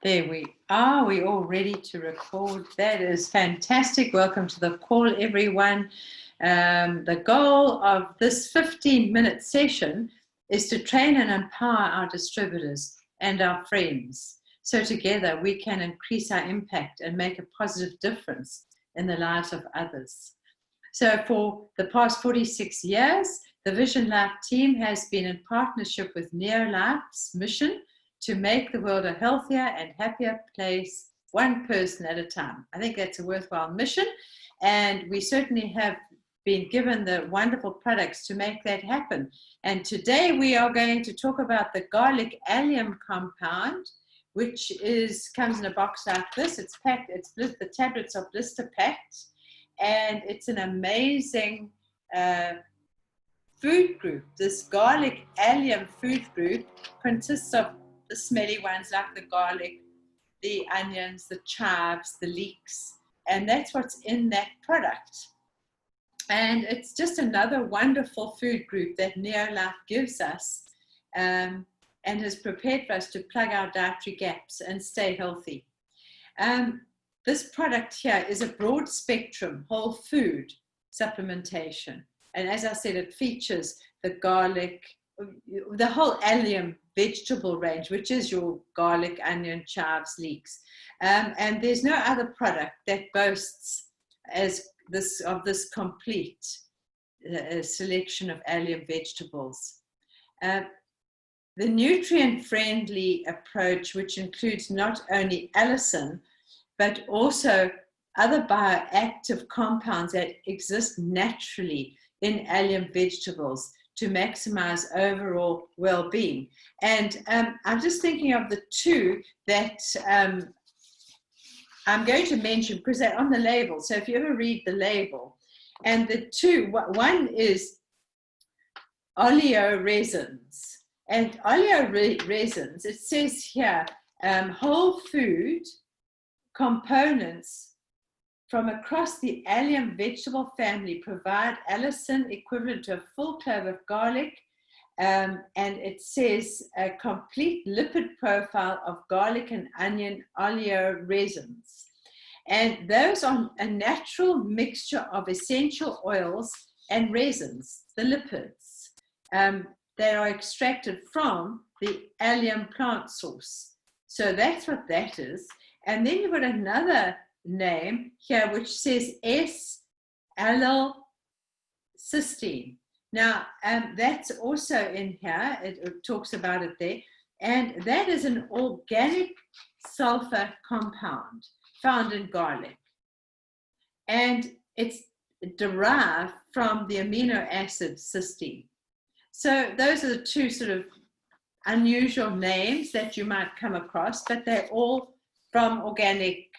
There we are. We're all ready to record. That is fantastic. Welcome to the call, everyone. The goal of this 15-minute session is to train and empower our distributors and our friends. So together we can increase our impact and make a positive difference in the lives of others. So for the past 46 years, the Vision Life team has been in partnership with Neolife's mission to make the world a healthier and happier place, one person at a time. I think that's a worthwhile mission, and we certainly have been given the wonderful products to make that happen. And today we are going to talk about the garlic allium compound, which comes in a box like this. It's packed, the tablets are blister packed, and it's an amazing food group. This garlic allium food group consists of the smelly ones like the garlic, the onions, the chives, the leeks, and that's what's in that product. And it's just another wonderful food group that Neolife gives us and has prepared for us to plug our dietary gaps and stay healthy. This product here is a broad spectrum whole food supplementation. And as I said, it features the garlic, the whole allium vegetable range, which is your garlic, onion, chives, leeks. And there's no other product that boasts of this complete selection of allium vegetables. The nutrient-friendly approach, which includes not only allicin, but also other bioactive compounds that exist naturally in allium vegetables to maximize overall well-being. And I'm just thinking of the two that I'm going to mention because they're on the label. So if you ever read the label, and the two, one is oleoresins. And oleoresins, it says here, whole food components from across the allium vegetable family provide allicin equivalent to a full clove of garlic, and it says a complete lipid profile of garlic and onion oleoresins. And those are a natural mixture of essential oils and resins, the lipids, that are extracted from the allium plant source. So that's what that is. And then you've got another name here which says S-allylcysteine. Now that's also in here, it talks about it there, and that is an organic sulfur compound found in garlic, and it's derived from the amino acid cysteine. So those are the two sort of unusual names that you might come across, but they're all from organic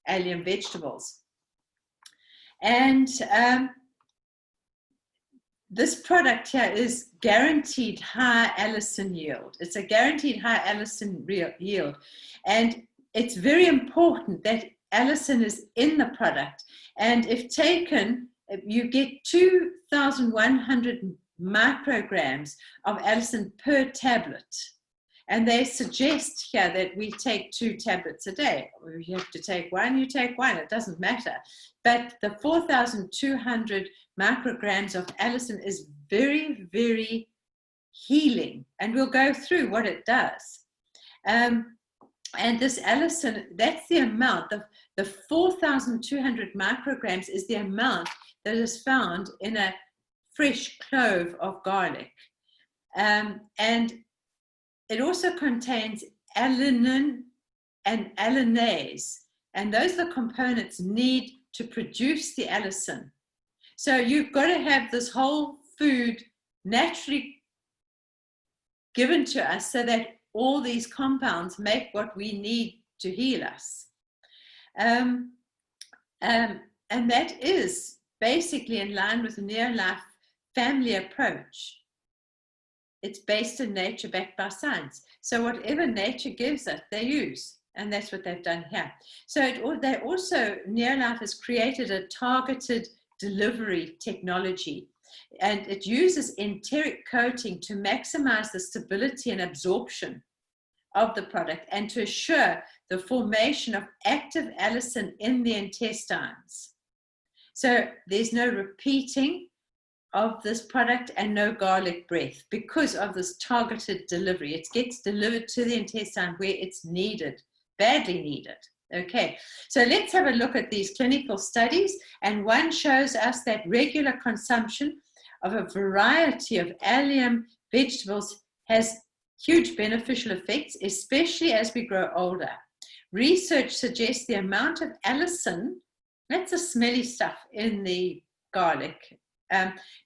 allium vegetables. And this product here is guaranteed high allicin yield. It's a guaranteed high allicin yield. And it's very important that allicin is in the product. And if taken, you get 2,100 micrograms of allicin per tablet. And they suggest here that we take 2 tablets a day. If you have to take one, you take one. It doesn't matter. But the 4,200 micrograms of allicin is very, very healing. And we'll go through what it does. And this allicin, that's the amount. The 4,200 micrograms is the amount that is found in a fresh clove of garlic. And it also contains alanine and allinase, and those are the components need to produce the allicin. So you've got to have this whole food naturally given to us so that all these compounds make what we need to heal us. And that is basically in line with the Neolife family approach. It's based in nature, backed by science. So whatever nature gives us, they use. And that's what they've done here. So Neolife has created a targeted delivery technology. And it uses enteric coating to maximize the stability and absorption of the product and to assure the formation of active allicin in the intestines. So there's no repeating of this product and no garlic breath because of this targeted delivery. It gets delivered to the intestine where it's needed, badly needed. Okay, so let's have a look at these clinical studies, and one shows us that regular consumption of a variety of allium vegetables has huge beneficial effects, especially as we grow older. Research suggests the amount of allicin, that's the smelly stuff in the garlic,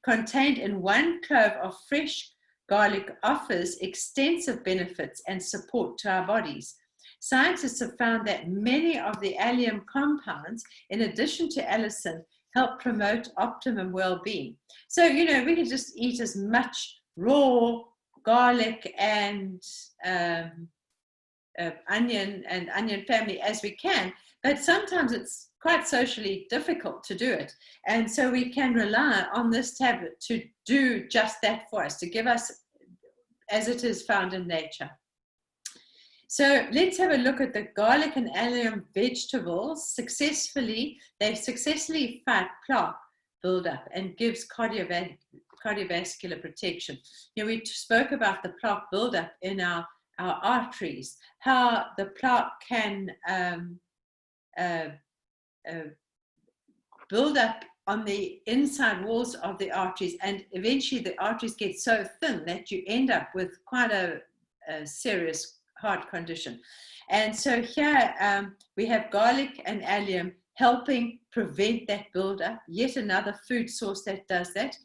contained in 1 clove of fresh garlic offers extensive benefits and support to our bodies. Scientists have found that many of the allium compounds, in addition to allicin, help promote optimum well-being. So, you know, we can just eat as much raw garlic and onion and onion family as we can, but sometimes it's quite socially difficult to do it. And so we can rely on this tablet to do just that for us, to give us as it is found in nature. So let's have a look at the garlic and allium vegetables. They've successfully fight plaque buildup and gives cardiovascular protection. You know, we spoke about the plaque buildup in our arteries, how the plaque can build up on the inside walls of the arteries, and eventually the arteries get so thin that you end up with quite a serious heart condition. And so here we have garlic and allium helping prevent that buildup, yet another food source that does that.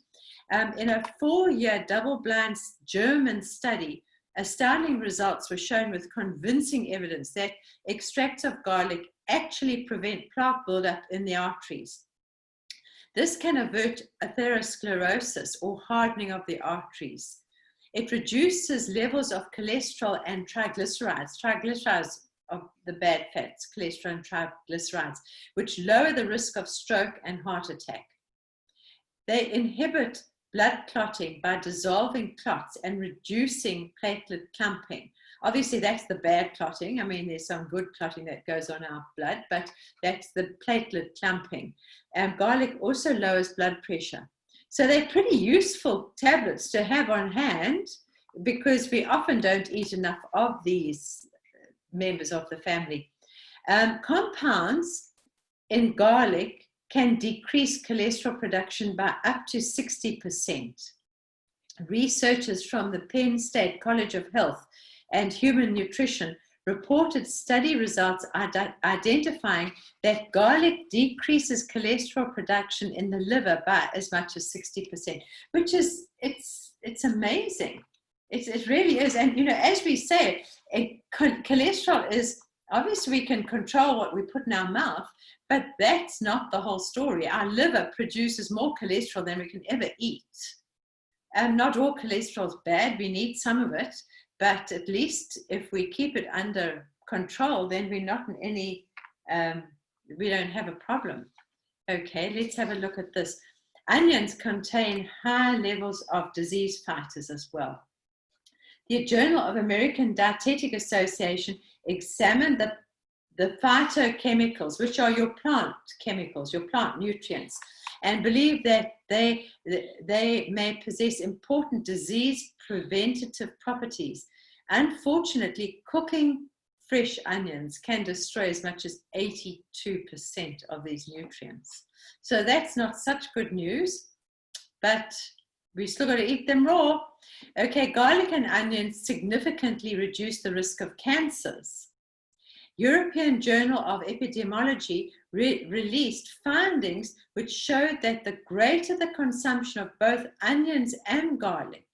In a 4-year double-blind German study, astounding results were shown with convincing evidence that extracts of garlic actually prevent plaque buildup in the arteries. This can avert atherosclerosis or hardening of the arteries. It reduces levels of cholesterol and triglycerides. Triglycerides are the bad fats, cholesterol and triglycerides, which lower the risk of stroke and heart attack. They inhibit blood clotting by dissolving clots and reducing platelet clumping. Obviously, that's the bad clotting. I mean, there's some good clotting that goes on our blood, but that's the platelet clumping. Garlic also lowers blood pressure. So they're pretty useful tablets to have on hand because we often don't eat enough of these members of the family. Compounds in garlic can decrease cholesterol production by up to 60%. Researchers from the Penn State College of Health and Human Nutrition reported study results identifying that garlic decreases cholesterol production in the liver by as much as 60%, which is, it's amazing. It really is. And, you know, as we say, cholesterol is, obviously we can control what we put in our mouth, but that's not the whole story. Our liver produces more cholesterol than we can ever eat. Not all cholesterol is bad. We need some of it. But at least if we keep it under control, then we're not in any, we don't have a problem. Okay, let's have a look at this. Onions contain high levels of disease fighters as well. The Journal of American Dietetic Association examined the phytochemicals, which are your plant chemicals, your plant nutrients, and believe that they may possess important disease preventative properties. Unfortunately, cooking fresh onions can destroy as much as 82% of these nutrients. So that's not such good news, but we still got to eat them raw. Okay, garlic and onions significantly reduce the risk of cancers. European Journal of Epidemiology released findings which showed that the greater the consumption of both onions and garlic,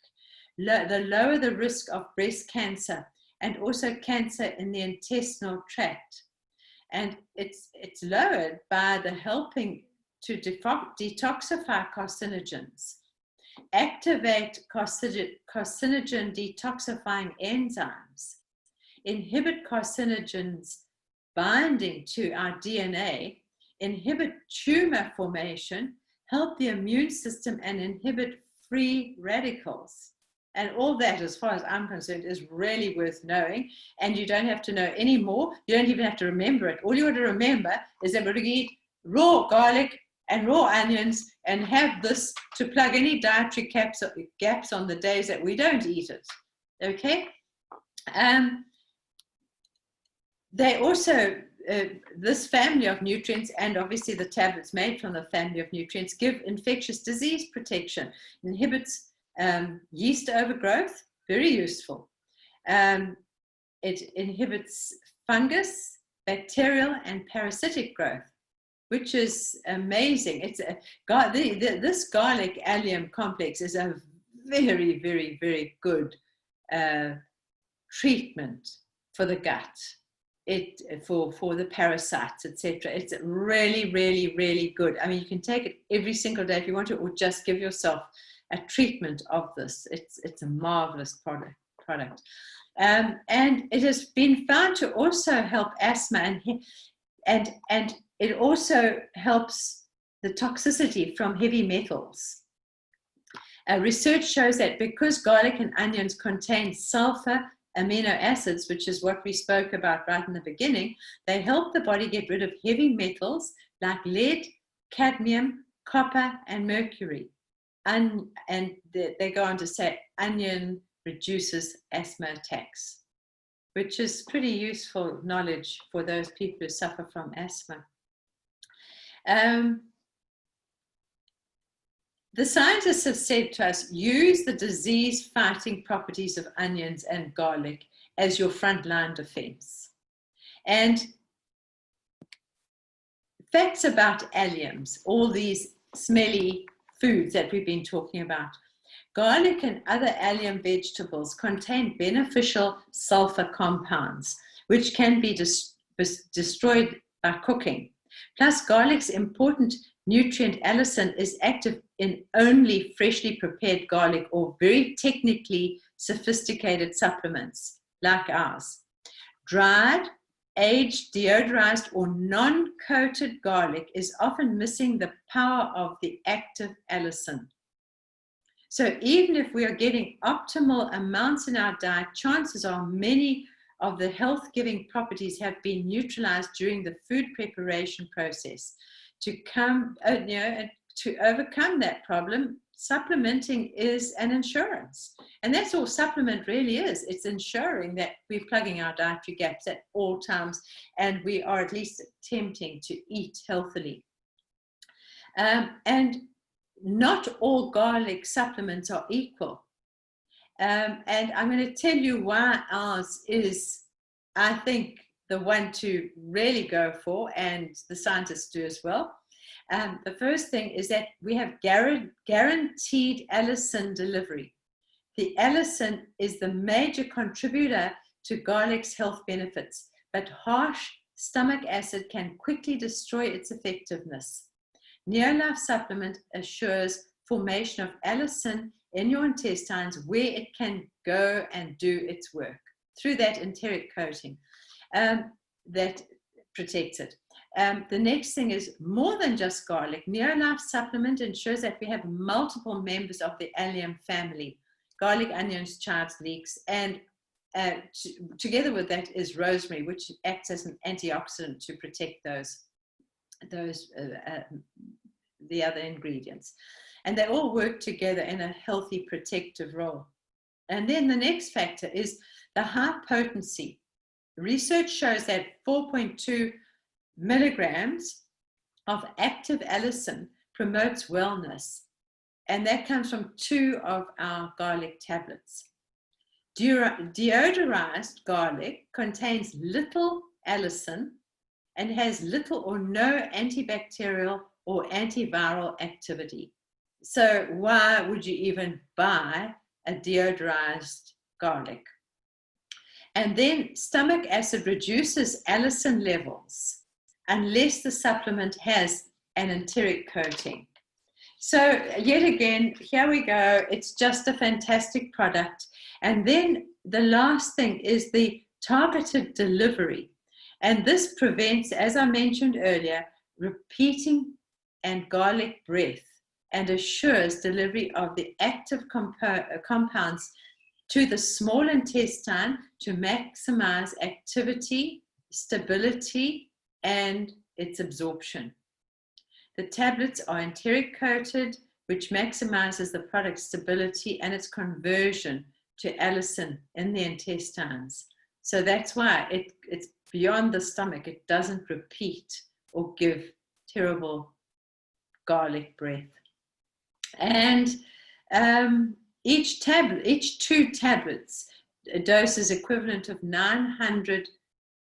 the lower the risk of breast cancer and also cancer in the intestinal tract. And it's lowered by the helping to detoxify carcinogens, activate carcinogen detoxifying enzymes, inhibit carcinogens binding to our DNA, inhibit tumor formation, help the immune system, and inhibit free radicals. And all that, as far as I'm concerned, is really worth knowing. And you don't have to know any more. You don't even have to remember it. All you want to remember is that we're going to eat raw garlic and raw onions and have this to plug any dietary gaps on the days that we don't eat it. Okay? They also, this family of nutrients, and obviously the tablets made from the family of nutrients, give infectious disease protection, inhibits yeast overgrowth, very useful. It inhibits fungus, bacterial, and parasitic growth, which is amazing. It's this garlic allium complex is a very, very, very good treatment for the gut. For the parasites, etc. It's really, really, really good. I mean, you can take it every single day if you want to, or just give yourself a treatment of this. It's a marvelous product. And it has been found to also help asthma, and it also helps the toxicity from heavy metals. Research shows that because garlic and onions contain sulfur amino acids, which is what we spoke about right in the beginning, they help the body get rid of heavy metals like lead, cadmium, copper, and mercury. And they go on to say onion reduces asthma attacks, which is pretty useful knowledge for those people who suffer from asthma. The scientists have said to us, use the disease-fighting properties of onions and garlic as your frontline defense. And facts about alliums, all these smelly foods that we've been talking about. Garlic and other allium vegetables contain beneficial sulfur compounds, which can be destroyed by cooking. Plus, garlic's important nutrient allicin is active in only freshly prepared garlic or very technically sophisticated supplements like ours. Dried, aged, deodorized, or non-coated garlic is often missing the power of the active allicin. So even if we are getting optimal amounts in our diet, chances are many of the health-giving properties have been neutralized during the food preparation process. To overcome that problem, supplementing is an insurance. And that's all supplement really is. It's ensuring that we're plugging our dietary gaps at all times and we are at least attempting to eat healthily. And not all garlic supplements are equal. And I'm going to tell you why ours is, I think, the one to really go for, and the scientists do as well. The first thing is that we have guaranteed allicin delivery. The allicin is the major contributor to garlic's health benefits, but harsh stomach acid can quickly destroy its effectiveness. Neolife supplement assures formation of allicin in your intestines where it can go and do its work through that enteric coating that protects it. The next thing is more than just garlic. Neolife supplement ensures that we have multiple members of the allium family: garlic, onions, chives, leeks, and together with that is rosemary, which acts as an antioxidant to protect the other ingredients. And they all work together in a healthy protective role. And then the next factor is the high potency. Research shows that 4.2 milligrams of active allicin promotes wellness. And that comes from 2 of our garlic tablets. Deodorized garlic contains little allicin and has little or no antibacterial or antiviral activity. So why would you even buy a deodorized garlic? And then stomach acid reduces allicin levels unless the supplement has an enteric coating. So yet again, here we go. It's just a fantastic product. And then the last thing is the targeted delivery. And this prevents, as I mentioned earlier, repeating and garlic breath, and assures delivery of the active compounds to the small intestine to maximize activity, stability, and its absorption. The tablets are enteric coated, which maximizes the product's stability and its conversion to allicin in the intestines. So that's why it's beyond the stomach. It doesn't repeat or give terrible garlic breath. And each 2 tablets, a dose is equivalent of 900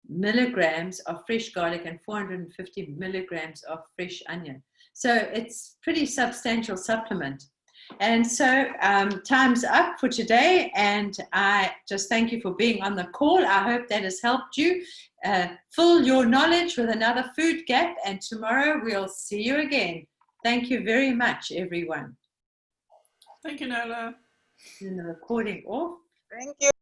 milligrams of fresh garlic and 450 milligrams of fresh onion. So it's pretty substantial supplement. And so time's up for today, and I just thank you for being on the call. I hope that has helped you fill your knowledge with another food gap, and tomorrow we'll see you again. Thank you very much, everyone. Thank you, Nella. And the recording off. Thank you.